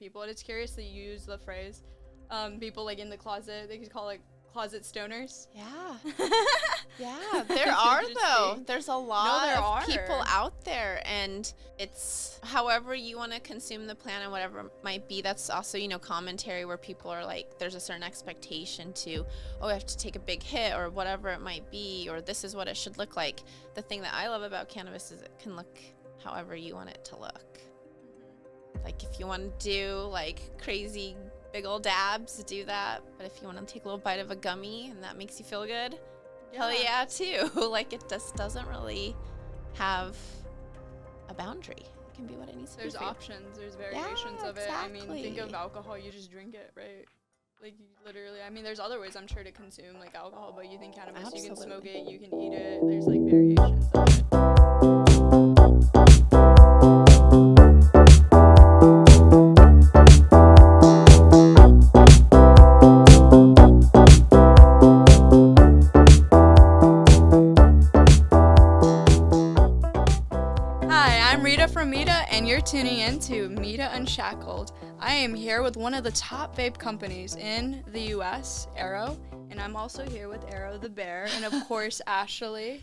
people. And it's curious that you use the phrase, people like in the closet, they could call it closet stoners. Yeah. Yeah, there are though. There's a lot of people out there, and it's however you want to consume the plant and whatever it might be. That's also, you know, commentary where people are like, there's a certain expectation to, oh, I have to take a big hit or whatever it might be, or this is what it should look like. The thing that I love about cannabis is it can look however you want it to look. Like if you want to do like crazy big old dabs, do that. But if you want to take a little bite of a gummy and that makes you feel good, hell yeah too. Like it just doesn't really have a boundary. It can be what it needs to be. There's options, there's variations of it. Exactly. I mean, think of alcohol, you just drink it, right? Like literally, I mean, there's other ways I'm sure to consume like alcohol, but you think cannabis, you can smoke it, you can eat it. There's like variations of it. Rita from Mita, and you're tuning in to Mita Unshackled. I am here with one of the top vape companies in the U.S., Airo, and I'm also here with Airo the Bear, and of course, Ashley.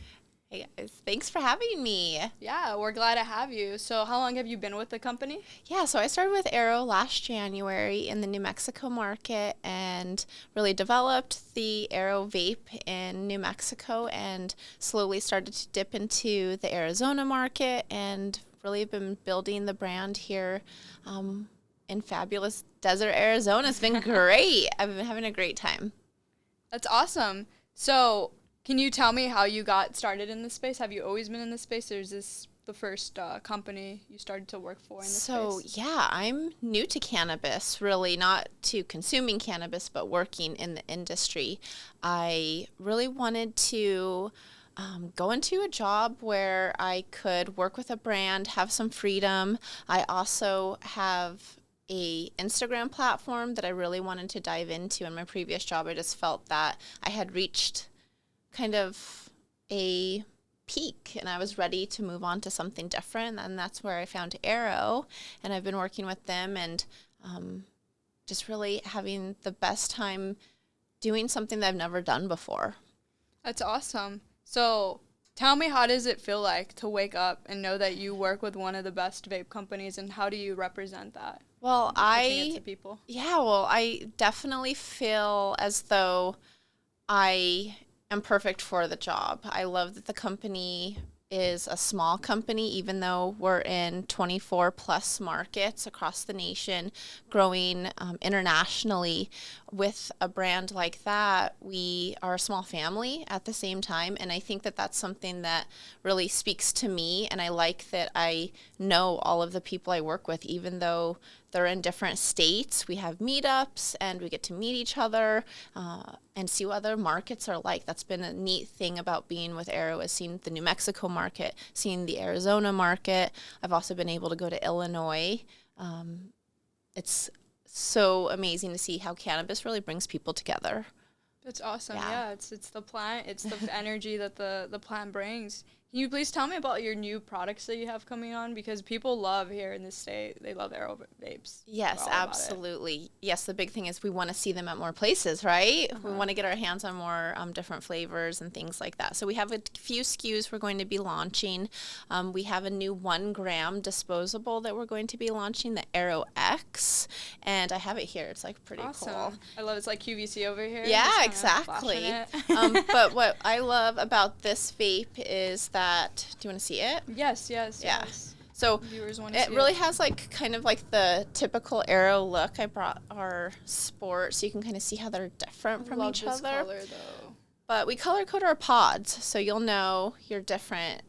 Hey guys, thanks for having me. Yeah, we're glad to have you. So how long have you been with the company? Yeah, so I started with Airo last January in the New Mexico market and really developed the Airo Vape in New Mexico and slowly started to dip into the Arizona market and really been building the brand here in fabulous desert Arizona. It's been great. I've been having a great time. That's awesome. So can you tell me how you got started in this space? Have you always been in this space, or is this the first company you started to work for in this space? So, yeah, I'm new to cannabis, really, not to consuming cannabis, but working in the industry. I really wanted to go into a job where I could work with a brand, have some freedom. I also have a Instagram platform that I really wanted to dive into. In my previous job, I just felt that I had reached kind of a peak and I was ready to move on to something different, and that's where I found Airo, and I've been working with them and just really having the best time doing something that I've never done before. That's awesome. So tell me, how does it feel like to wake up and know that you work with one of the best vape companies, and how do you represent that? Well, to people? I definitely feel as though I am perfect for the job. I love that the company is a small company, even though we're in 24 plus markets across the nation, growing internationally. With a brand like that, we are a small family at the same time, and I think that that's something that really speaks to me, and I like that I know all of the people I work with, even though they're in different states. We have meetups, and we get to meet each other and see what other markets are like. That's been a neat thing about being with Airo, is seeing the New Mexico market, seeing the Arizona market. I've also been able to go to Illinois. It's so amazing to see how cannabis really brings people together. That's awesome. Yeah, it's the plant. It's the energy that the plant brings. Can you please tell me about your new products that you have coming on? Because people love here in this state. They love Airo vapes. Yes, absolutely. Yes, the big thing is we want to see them at more places, right? We want to get our hands on more different flavors and things like that. So we have a few SKUs we're going to be launching. We have a new 1 gram disposable that we're going to be launching, the Airo X. And I have it here. It's like pretty cool. I love it. It's like QVC over here. Yeah, exactly. But what I love about this vape is that, do you want to see it? Yes. Yeah. So viewers want to it see really has like kind of like the typical Airo look. I brought our sport so you can kind of see how they're different from each other. Color, though. But we color code our pods, so you'll know your different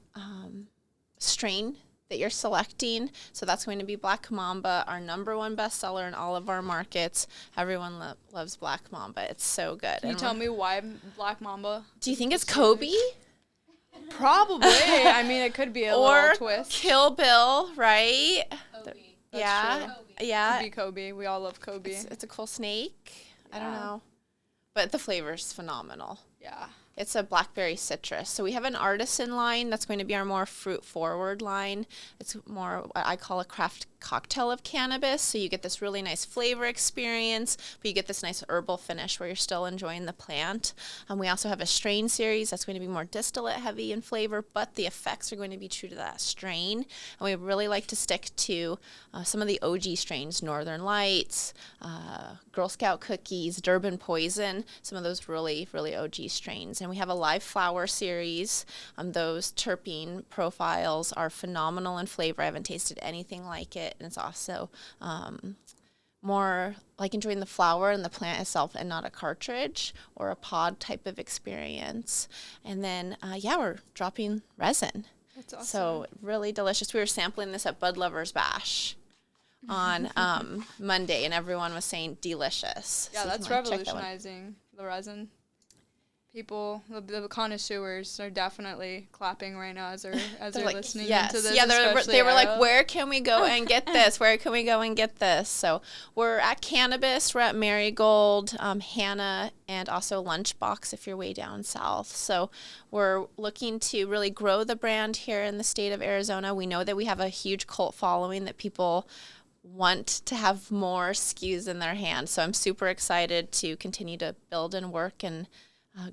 strain that you're selecting. So that's going to be Black Mamba, our #1 bestseller in all of our markets. Everyone loves Black Mamba. It's so good. Can you tell me why Black Mamba? Do you think it's Kobe? Probably. I mean, it could be a little twist. Kill Bill, right? Kobe. Yeah. True. Yeah. Could be Kobe. We all love Kobe. It's a cool snake. Yeah. I don't know. But the flavor's phenomenal. Yeah. It's a blackberry citrus. So we have an artisan line that's going to be our more fruit forward line. It's more what I call a craft cocktail of cannabis. So you get this really nice flavor experience, but you get this nice herbal finish where you're still enjoying the plant. We also have a strain series that's going to be more distillate heavy in flavor, but the effects are going to be true to that strain. And we really like to stick to some of the OG strains, Northern Lights, Girl Scout Cookies, Durban Poison, some of those really, really OG strains. And we have a live flower series. Those terpene profiles are phenomenal in flavor. I haven't tasted anything like it. And it's also more like enjoying the flower and the plant itself and not a cartridge or a pod type of experience. And then, we're dropping resin. That's awesome. So really delicious. We were sampling this at Bud Lovers Bash on Monday, and everyone was saying delicious. Yeah, so that's revolutionizing the resin. People, the connoisseurs are definitely clapping right now as they're like, listening yes. into this. Yeah, they were like, Airo. where can we go and get this? Where can we go and get this? So we're at Cannabis, we're at Marigold, Hannah, and also Lunchbox if you're way down south. So we're looking to really grow the brand here in the state of Arizona. We know that we have a huge cult following, that people want to have more SKUs in their hands. So I'm super excited to continue to build and work and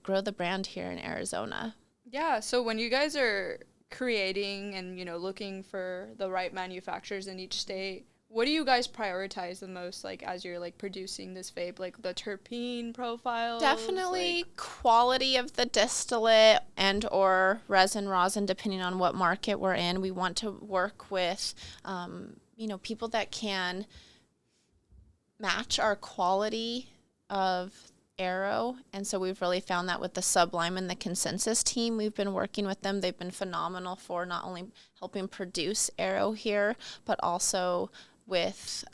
grow the brand here in Arizona. Yeah, so when you guys are creating and, looking for the right manufacturers in each state, what do you guys prioritize the most, like, as you're, like, producing this vape? Like, the terpene profiles? Definitely quality of the distillate and or rosin, depending on what market we're in. We want to work with, people that can match our quality of Airo, and so we've really found that with the Sublime and the Consensus team. We've been working with them. They've been phenomenal for not only helping produce Airo here, but also with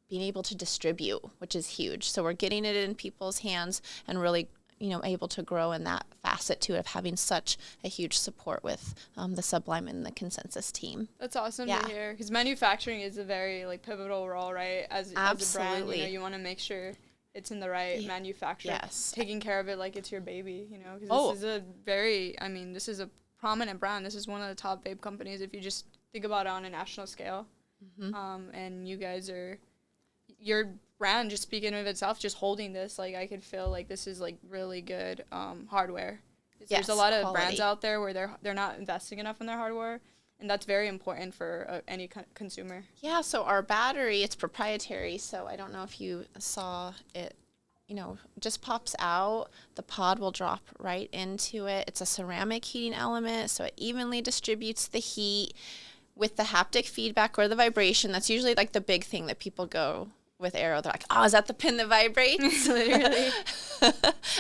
being able to distribute, which is huge. So we're getting it in people's hands and really, able to grow in that facet too, of having such a huge support with the Sublime and the Consensus team. That's awesome to hear, because manufacturing is a very, like, pivotal role, right? As a brand, you want to make sure it's in the right manufacturer. Yes. Taking care of it like it's your baby, because this is a prominent brand. This is one of the top vape companies if you just think about it on a national scale. Mm-hmm. And you guys your brand, just speaking of itself, just holding this, like, I could feel like this is, like, really good hardware. There's a lot of brands out there where they're not investing enough in their hardware. And that's very important for any consumer. Yeah, so our battery, it's proprietary, so I don't know if you saw it, just pops out. The pod will drop right into it. It's a ceramic heating element, so it evenly distributes the heat with the haptic feedback or the vibration. That's usually, like, the big thing that people go with Airo. They're like, oh, is that the pin that vibrates? Literally.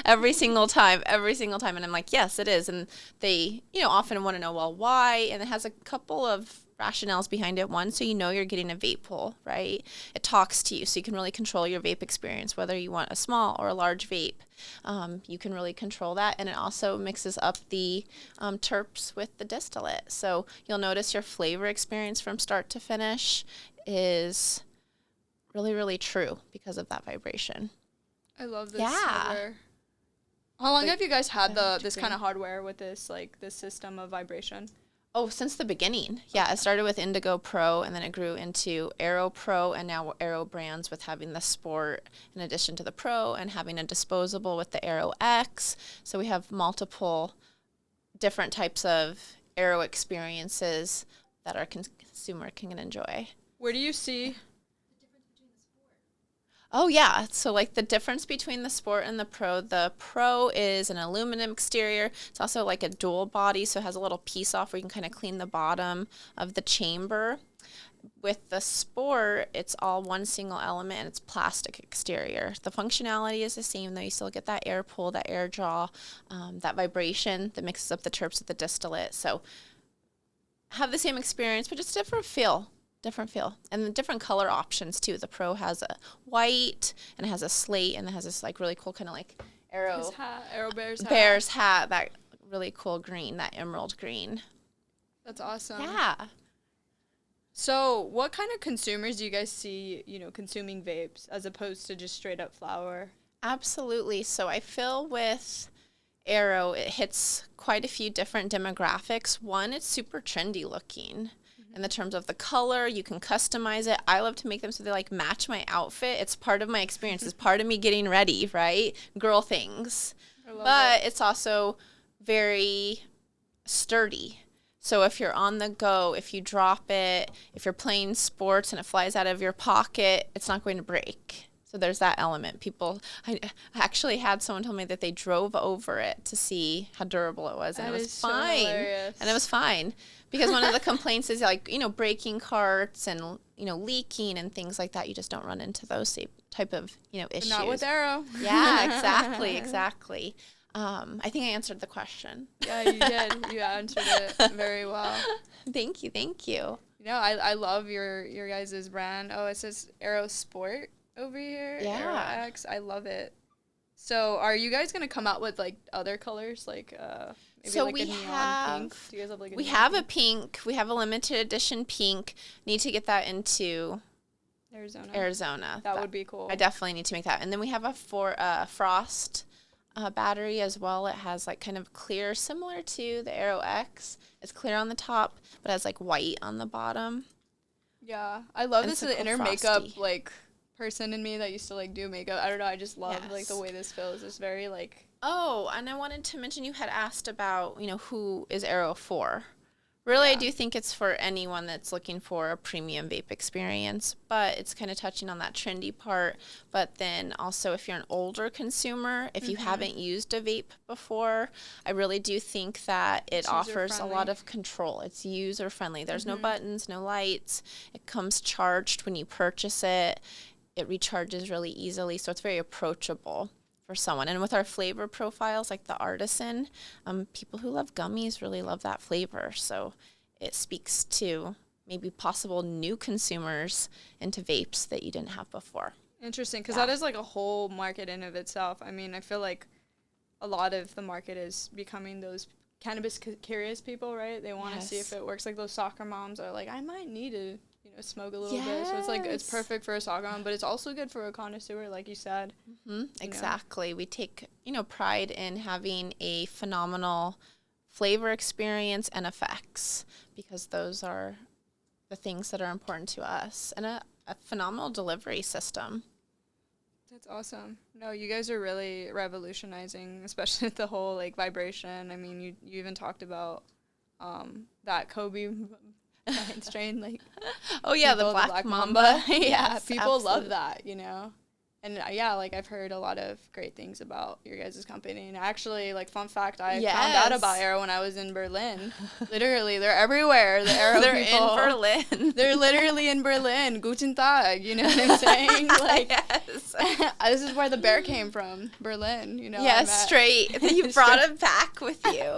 every single time. And I'm like, yes, it is. And they, often want to know, well, why? And it has a couple of rationales behind it. One, so you're getting a vape pull, right? It talks to you, so you can really control your vape experience, whether you want a small or a large vape. You can really control that. And it also mixes up the terps with the distillate. So you'll notice your flavor experience from start to finish is really, really true because of that vibration. I love this hardware. How long have you guys had this kind of hardware with this, like, this system of vibration? Oh, since the beginning. Yeah, it started with Indigo Pro, and then it grew into Airo Pro, and now Airo brands with having the Sport in addition to the Pro, and having a disposable with the Airo X. So we have multiple different types of Airo experiences that our consumer can enjoy. Where do you see... Oh, yeah. So, like, the difference between the Sport and the Pro is an aluminum exterior. It's also like a dual body, so it has a little piece off where you can kind of clean the bottom of the chamber. With the Sport, it's all one single element, and it's plastic exterior. The functionality is the same, though. You still get that air pull, that air draw, that vibration that mixes up the terps with the distillate. So, have the same experience, but just different feel. And the different color options too. The Pro has a white, and it has a slate, and it has this, like, really cool kind of like Airo Bear's hat, that really cool green, that emerald green. That's awesome. Yeah. So what kind of consumers do you guys see, consuming vapes as opposed to just straight up flower? Absolutely. So I feel with Airo, it hits quite a few different demographics. One, it's super trendy looking. In the terms of the color, you can customize it. I love to make them so they like match my outfit. It's part of my experience. It's part of me getting ready, right? Girl things. But it's also very sturdy. So if you're on the go, if you drop it, if you're playing sports and it flies out of your pocket, it's not going to break. So there's that element. I actually had someone tell me that they drove over it to see how durable it was, and it was fine. And it was fine. Because one of the complaints is like, breaking carts and, leaking and things like that. You just don't run into those type of, issues. Not with Airo. Yeah, exactly. I think I answered the question. Yeah, you did. You answered it very well. Thank you. I love your guys' brand. Oh, it says Airo Sport over here. Yeah. Airo X. I love it. So are you guys going to come out with like other colors? Like maybe so like a neon pink? Do you guys have like a we neon have pink? a pink. We have a limited edition pink. Need to get that into Arizona. That would be cool. I definitely need to make that. And then we have a frost battery as well. It has like kind of clear, similar to the Airo X. It's clear on the top, but has like white on the bottom. Yeah, I love And this. it's The like inner frosty. makeup like person in me that used to like do makeup. I don't know. I just love like the way this feels. It's very like. Oh, and I wanted to mention you had asked about who is Airo for. Really, yeah. I do think it's for anyone that's looking for a premium vape experience, but it's kind of touching on that trendy part. But then also if you're an older consumer, if you haven't used a vape before, I really do think that it offers a lot of control. It's user-friendly. There's no buttons, no lights. It comes charged when you purchase it. It recharges really easily, so it's very approachable for someone. And with our flavor profiles, like the artisan, people who love gummies really love that flavor. So it speaks to maybe possible new consumers into vapes that you didn't have before. Interesting, because that is like a whole market in of itself. I mean, I feel like a lot of the market is becoming those cannabis-curious people, right? They want to see if it works. Like those soccer moms are like, I might need to smoke a little bit. So it's like it's perfect for a soccer mom, but it's also good for a connoisseur, like you said. Exactly. We take pride in having a phenomenal flavor experience and effects, because those are the things that are important to us, and a phenomenal delivery system. That's awesome. No, you guys are really revolutionizing, especially with the whole like vibration. I mean, you even talked about that Kobe strain, like the Black Mamba. Yes, people absolutely. love that, and like I've heard a lot of great things about your guys' company. And actually, like, fun fact, I found out about Airo when I was in Berlin. Literally, they're everywhere. The Airo they're people. in Berlin. They're literally in Berlin. Guten Tag, you know what I'm saying? Like, yes. This is where the bear came from, Berlin. Yes, straight. You brought him back with you.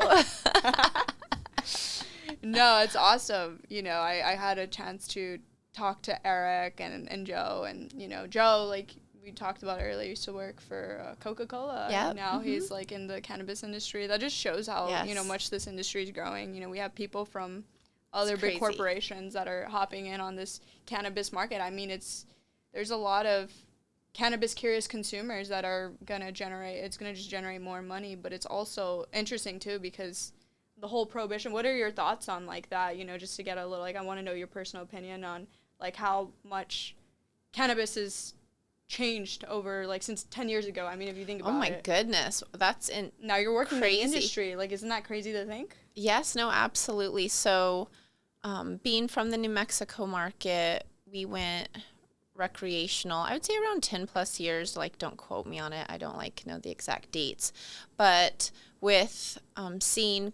No, it's awesome. I had a chance to talk to Eric and Joe, and Joe, like we talked about earlier, used to work for Coca-Cola. Yep. Now he's like in the cannabis industry. That just shows how much this industry is growing. We have people from other big corporations that are hopping in on this cannabis market. I mean, there's a lot of cannabis-curious consumers that are gonna just generate more money. But it's also interesting too, because the whole prohibition. What are your thoughts on like that? Just to get a little, like, I want to know your personal opinion on like how much cannabis has changed over like since 10 years ago. I mean, if you think about it. Oh my goodness, that's now you're working in the industry. Like, isn't that crazy to think? Yes, no, absolutely. So, being from the New Mexico market, we went recreational. I would say around 10 plus years. Like, don't quote me on it. I don't know the exact dates, but with seeing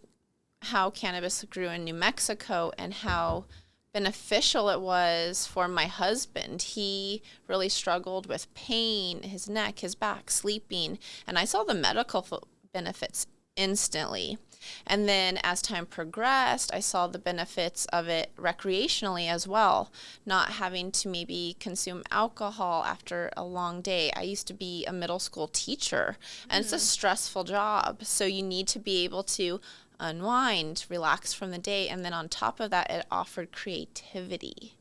how cannabis grew in New Mexico and how beneficial it was for my husband. He really struggled with pain, his neck, his back, sleeping, and I saw the medical benefits instantly. And then as time progressed, I saw the benefits of it recreationally as well, not having to maybe consume alcohol after a long day. I used to be a middle school teacher, and it's a stressful job, so you need to be able to unwind, relax from the day, and then on top of that, it offered creativity.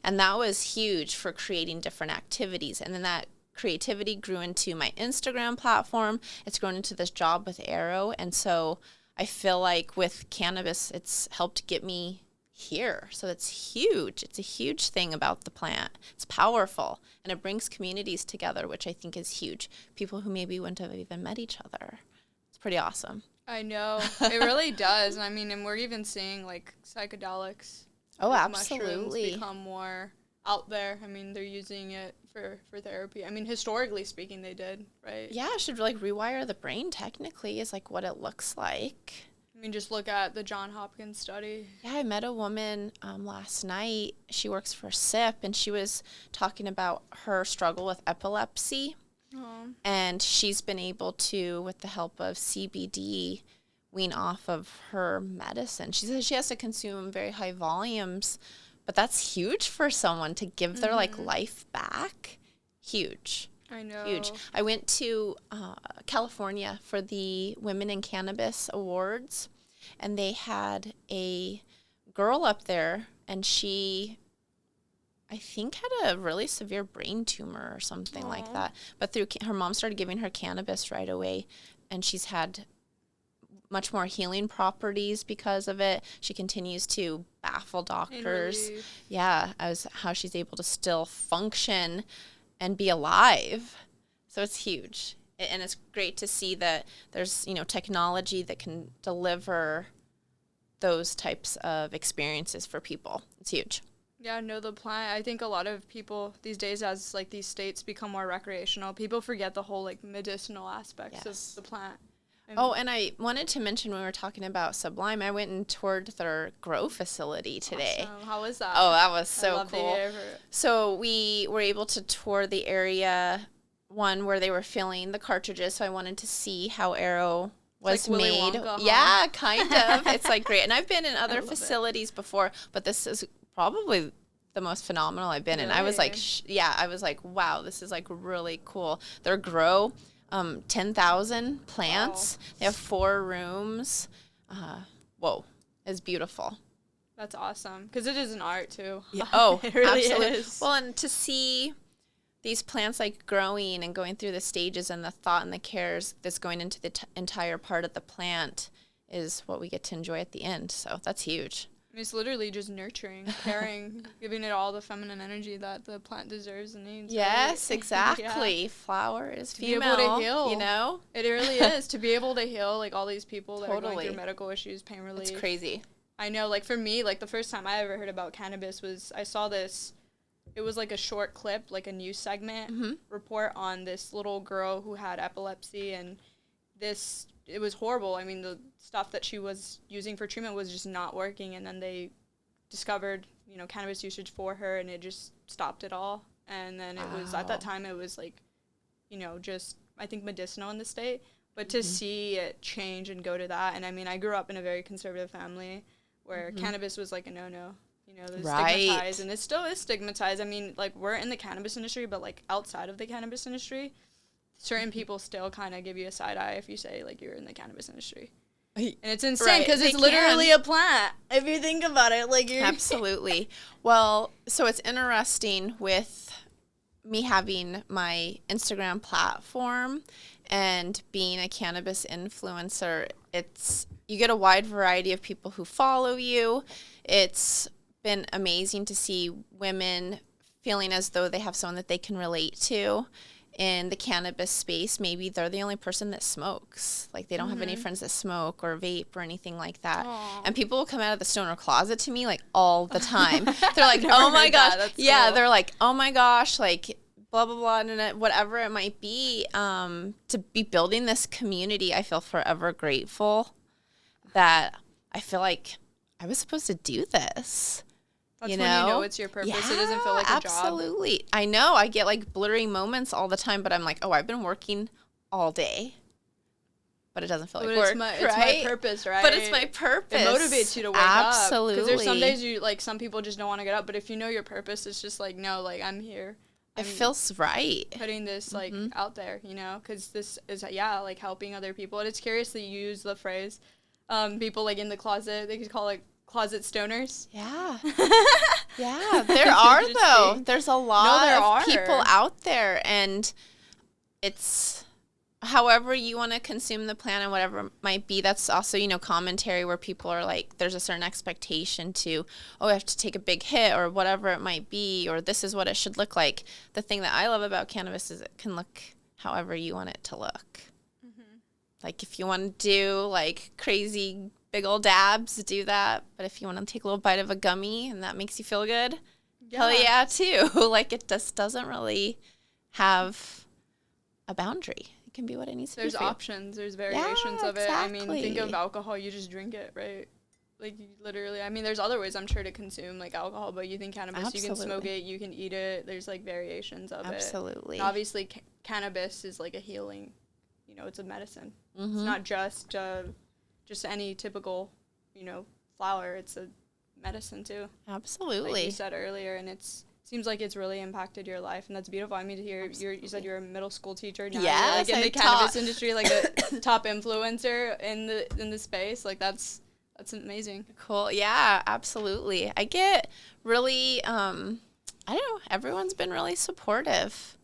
And that was huge for creating different activities. And then that creativity grew into my Instagram platform. It's grown into this job with Airo. And so I feel like with cannabis, it's helped get me here. So it's huge. It's a huge thing about the plant. It's powerful, and it brings communities together, which I think is huge. People who maybe wouldn't have even met each other. It's pretty awesome. I know. It really does. I mean, and we're even seeing like psychedelics. Oh, like absolutely. mushrooms become more out there. I mean, they're using it for therapy. I mean, historically speaking, they did, right? Yeah, it should like rewire the brain technically is like what it looks like. I mean, just look at the John Hopkins study. Yeah, I met a woman last night. She works for SIP, and she was talking about her struggle with epilepsy. Oh. And she's been able to, with the help of CBD, wean off of her medicine. She says she has to consume very high volumes, but that's huge for someone to give their like life back. Huge. I know. Huge. I went to California for the Women in Cannabis Awards, and they had a girl up there, and she, I think, had a really severe brain tumor or something like that. But through her mom started giving her cannabis right away, and she's had much more healing properties because of it. She continues to baffle doctors. Yeah, as how she's able to still function and be alive. So it's huge. And it's great to see that there's, technology that can deliver those types of experiences for people. It's huge. Yeah, no, the plant, I think a lot of people these days, as like these states become more recreational, people forget the whole like medicinal aspects of the plant. And I wanted to mention when we were talking about Sublime, I went and toured their grow facility today. Awesome. How was that? Oh, that was so love cool. So we were able to tour the area, one where they were filling the cartridges. So I wanted to see how Airo was like made. Willy Wonka, huh? Yeah, kind of. It's like great. And I've been in other facilities before, but this is probably the most phenomenal I've been in. I was like, I was like, wow, this is like really cool. Their grow, 10,000 plants. Wow. They have 4 rooms. Whoa, it's beautiful. That's awesome. Because it is an art, too. Yeah. Oh, it really absolutely. is. Well, and to see these plants like growing and going through the stages and the thought and the cares that's going into the entire part of the plant is what we get to enjoy at the end. So that's huge. It's literally just nurturing, caring, giving it all the feminine energy that the plant deserves and needs. Yes, right? exactly. Yeah. Flower is female. female. To be able to heal. You know? It really is. To be able to heal, like, all these people that are Totally. going through medical issues, pain relief. It's crazy. I know, like, for me, like, the first time I ever heard about cannabis was, I saw this, it was, like, a short clip, like, a news segment report on this little girl who had epilepsy, and it was horrible. I mean, the stuff that she was using for treatment was just not working, and then they discovered, cannabis usage for her, and it just stopped it all. And then it was, at that time, it was, like, just, I think, medicinal in the state. But to see it change and go to that, and I mean, I grew up in a very conservative family where cannabis was, like, a no-no. It was stigmatized, and it still is stigmatized. I mean, like, we're in the cannabis industry, but, like, outside of the cannabis industry, certain people still kind of give you a side eye if you say, like, you're in the cannabis industry. And it's insane because it's literally a plant. If you think about it, like, you're... Absolutely. Well, so it's interesting with me having my Instagram platform and being a cannabis influencer. You get a wide variety of people who follow you. It's been amazing to see women feeling as though they have someone that they can relate to in the cannabis space. Maybe they're the only person that smokes. Like, they don't have any friends that smoke or vape or anything like that. Aww. And people will come out of the stoner closet to me, like, all the time. They're like, oh my gosh. Yeah, cool. They're like, oh my gosh, like, blah, blah, blah, and whatever it might be. To be building this community, I feel forever grateful that I feel like I was supposed to do this. That's when you know it's your purpose. Yeah, it doesn't feel like a job. Absolutely. I know. I get, like, blurry moments all the time, but I'm like, oh, I've been working all day. But it doesn't feel like work, it's my purpose, right? But it's my purpose. It motivates you to wake Absolutely. up. Because there's some days like, some people just don't want to get up. But if you know your purpose, it's just like, no, like, I'm here. It feels right. Putting this, like, out there, because this is, like, helping other people. And it's curious that you use the phrase, people, like, in the closet, they could call it closet stoners. Yeah. Yeah, there are, though. There's a lot of people out there, and it's however you want to consume the plant and whatever it might be. That's also, you know, commentary where people are like, there's a certain expectation to, oh, I have to take a big hit or whatever it might be, or this is what it should look like. The thing that I love about cannabis is it can look however you want it to look. Mm-hmm. Like if you want to do like crazy big old dabs, do that. But if you want to take a little bite of a gummy and that makes you feel good, hell yeah, too. Like it just doesn't really have a boundary. It can be what it needs to be. There's options. There's variations of it. I mean, think of alcohol. You just drink it, right? Like you literally. I mean, there's other ways I'm sure to consume like alcohol, but you think cannabis, you can smoke it, you can eat it. There's like variations of it. Absolutely. And obviously, cannabis is like a healing. You know, it's a medicine. Mm-hmm. It's not just any typical, you know, flower. It's a medicine too. Absolutely. Like you said earlier, and seems like it's really impacted your life, and that's beautiful. I mean, to hear you said you're a middle school teacher now. Yeah, like in the cannabis industry, like a top influencer in the space. Like that's amazing. Cool. Yeah, absolutely. I get really I don't know, everyone's been really supportive.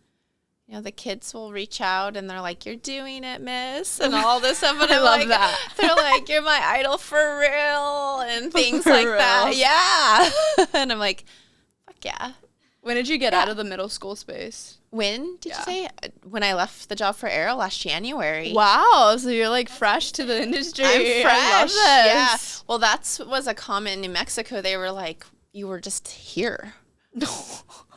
You know, the kids will reach out and they're like, "You're doing it, miss," and all this stuff. And I love that. They're like, "You're my idol for real," and things like that. Yeah. And I'm like, fuck yeah. When did you get out of the middle school space? When did you say? When I left the job for Airo last January. Wow. So you're like fresh to the industry. I'm fresh. I love this. Yeah. Well, that was a comment in New Mexico. They were like, "You were just here."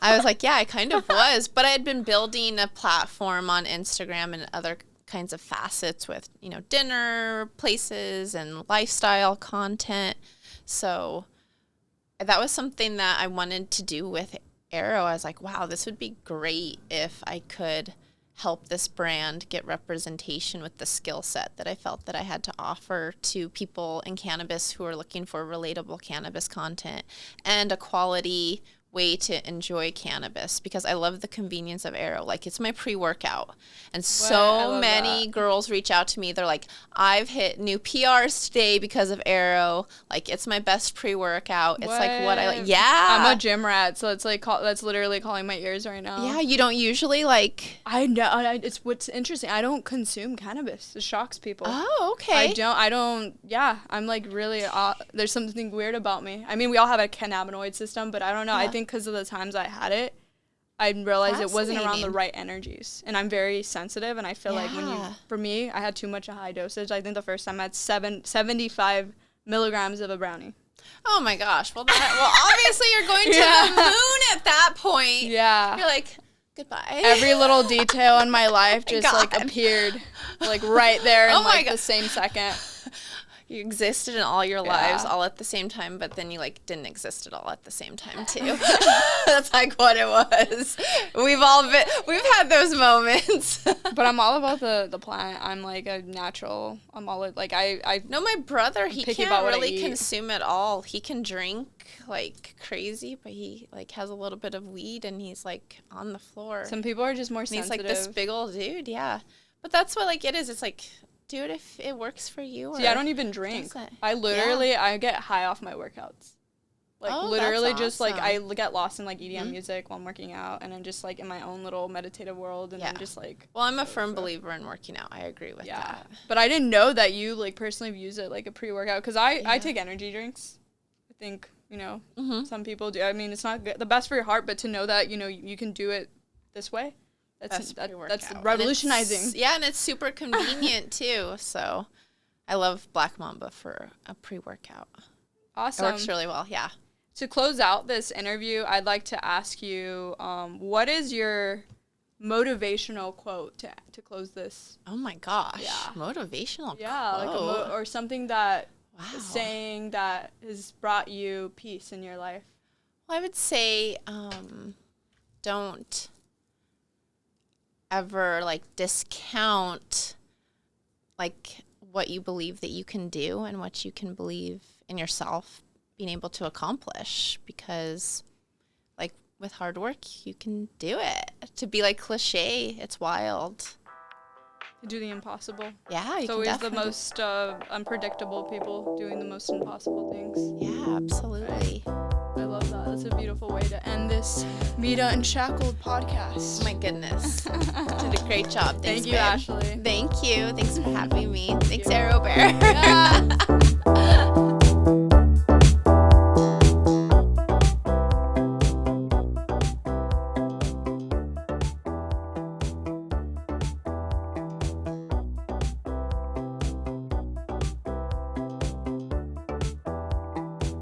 I was like, yeah, I kind of was, but I had been building a platform on Instagram and other kinds of facets with, you know, dinner places and lifestyle content. So that was something that I wanted to do with Airo. I was like, wow, this would be great if I could help this brand get representation with the skill set that I felt that I had to offer to people in cannabis who are looking for relatable cannabis content and a quality way to enjoy cannabis, because I love the convenience of Airo. Like, it's my pre-workout. And so many girls reach out to me. They're like, I've hit new PRs today because of Airo. Like, it's my best pre-workout. It's like what I like. Yeah. I'm a gym rat, so it's like that's literally calling my ears right now. Yeah, you don't usually like. I know. It's what's interesting. I don't consume cannabis. It shocks people. Oh, okay. I don't. Yeah, I'm like really. There's something weird about me. I mean, we all have a cannabinoid system, but I don't know. Yeah. I think because of the times I had it, I realized it wasn't around the right energies. And I'm very sensitive, and I feel like for me, I had too much a high dosage. I think the first time I had 75 milligrams of a brownie. Oh my gosh. Well, obviously you're going to the moon at that point. Yeah. You're like, goodbye. Every little detail in my life just like appeared like right there in like the same second. You existed in all your lives all at the same time, but then you like didn't exist at all at the same time too. That's like what it was. We've had those moments. But I'm all about the plant. I'm like a natural. I'm all like I know my brother. He can't really consume at all. He can drink like crazy, but he like has a little bit of weed and he's like on the floor. Some people are just more sensitive. He's like this big old dude. Yeah, but that's what like it is. It's like, do it if it works for you. See, I don't even drink. I literally, I get high off my workouts. Like, literally just, like, I get lost in, like, EDM music while I'm working out, and I'm just, like, in my own little meditative world, and I'm just, like... Well, I'm a firm believer in working out. I agree with that. But I didn't know that you, like, personally use it, like, a pre-workout, because I take energy drinks. I think, you know, some people do. I mean, it's not the best for your heart, but to know that, you know, you can do it this way. That's revolutionizing. And it's super convenient too. So I love Black Mamba for a pre-workout. Awesome. It works really well. Yeah. To close out this interview, I'd like to ask you, what is your motivational quote to close this? Oh my gosh. Yeah. Motivational quote. Yeah, like or something that saying that has brought you peace in your life. Well, I would say don't ever like discount like what you believe that you can do and what you can believe in yourself being able to accomplish, because like with hard work you can do it. To be like cliche, it's wild. do the impossible. Yeah, It's always the most unpredictable people doing the most impossible things. Yeah, absolutely. I love that. That's a beautiful way to end this Mita Unshackled podcast. Oh my goodness. Did a great job. Thanks, Thank you, babe. Ashley. Thank you. Thanks for having me. Thanks, Airo Bear. Yeah.